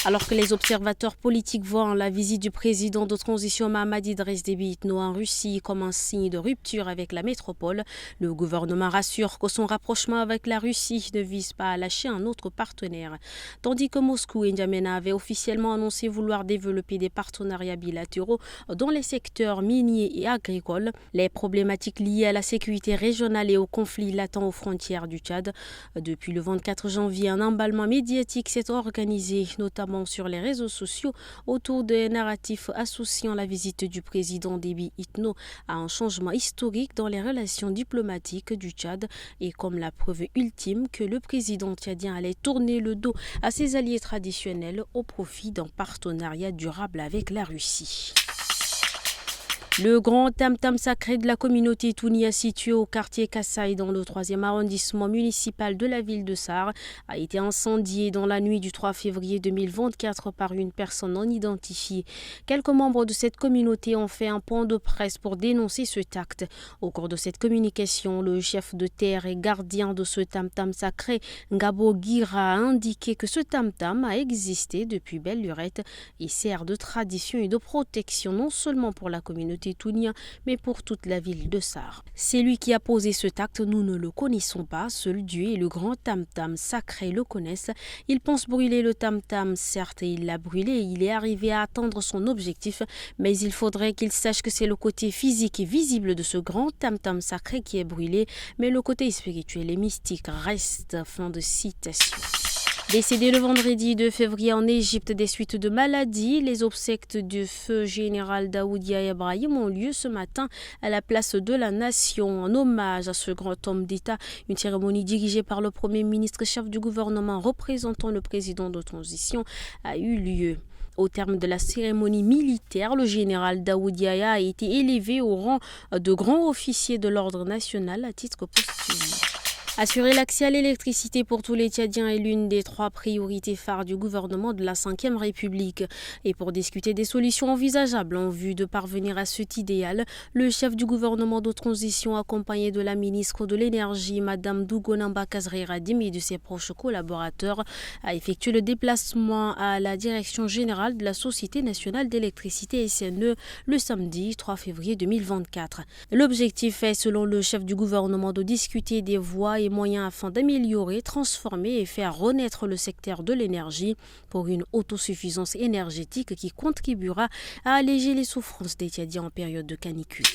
Alors que les observateurs politiques voient la visite du président de transition Mahamat Idriss Déby Itno en Russie comme un signe de rupture avec la métropole, le gouvernement rassure que son rapprochement avec la Russie ne vise pas à lâcher un autre partenaire. Tandis que Moscou et N'Djamena avaient officiellement annoncé vouloir développer des partenariats bilatéraux dans les secteurs miniers et agricoles, les problématiques liées à la sécurité régionale et au conflit latent aux frontières du Tchad. Depuis le 24 janvier, un emballement médiatique s'est organisé, notamment sur les réseaux sociaux, autour des narratifs associant la visite du président Déby Itno à un changement historique dans les relations diplomatiques du Tchad et comme la preuve ultime que le président tchadien allait tourner le dos à ses alliés traditionnels au profit d'un partenariat durable avec la Russie. Le grand tam-tam sacré de la communauté Tounia situé au quartier Kassaï dans le 3e arrondissement municipal de la ville de Sarre a été incendié dans la nuit du 3 février 2024 par une personne non identifiée. Quelques membres de cette communauté ont fait un point de presse pour dénoncer cet acte. Au cours de cette communication, le chef de terre et gardien de ce tam-tam sacré, Ngabo Gira, a indiqué que ce tam-tam a existé depuis belle lurette et sert de tradition et de protection non seulement pour la communauté Tounia, mais pour toute la ville de Sarre. C'est lui qui a posé cet acte, nous ne le connaissons pas, seul Dieu et le grand tam-tam sacré le connaissent. Il pense brûler le tam-tam, certes il l'a brûlé et il est arrivé à atteindre son objectif, mais il faudrait qu'il sache que c'est le côté physique et visible de ce grand tam-tam sacré qui est brûlé, mais le côté spirituel et mystique reste. Fin de citation. Décédé le vendredi 2 février en Égypte des suites de maladies, les obsèques du feu général Daoudia Ibrahim ont lieu ce matin à la place de la Nation en hommage à ce grand homme d'État. Une cérémonie dirigée par le Premier ministre chef du gouvernement représentant le président de transition a eu lieu. Au terme de la cérémonie militaire, le général Daoudia a été élevé au rang de grand officier de l'ordre national à titre posthume. Assurer l'accès à l'électricité pour tous les Tchadiens est l'une des 3 priorités phares du gouvernement de la 5e République. Et pour discuter des solutions envisageables en vue de parvenir à cet idéal, le chef du gouvernement de transition, accompagné de la ministre de l'Énergie, Mme Dougonamba Kazreiradim, et de ses proches collaborateurs, a effectué le déplacement à la direction générale de la Société nationale d'électricité SNE le samedi 3 février 2024. L'objectif est, selon le chef du gouvernement, de discuter des voies et moyens afin d'améliorer, transformer et faire renaître le secteur de l'énergie pour une autosuffisance énergétique qui contribuera à alléger les souffrances des Tchadiens en période de canicule.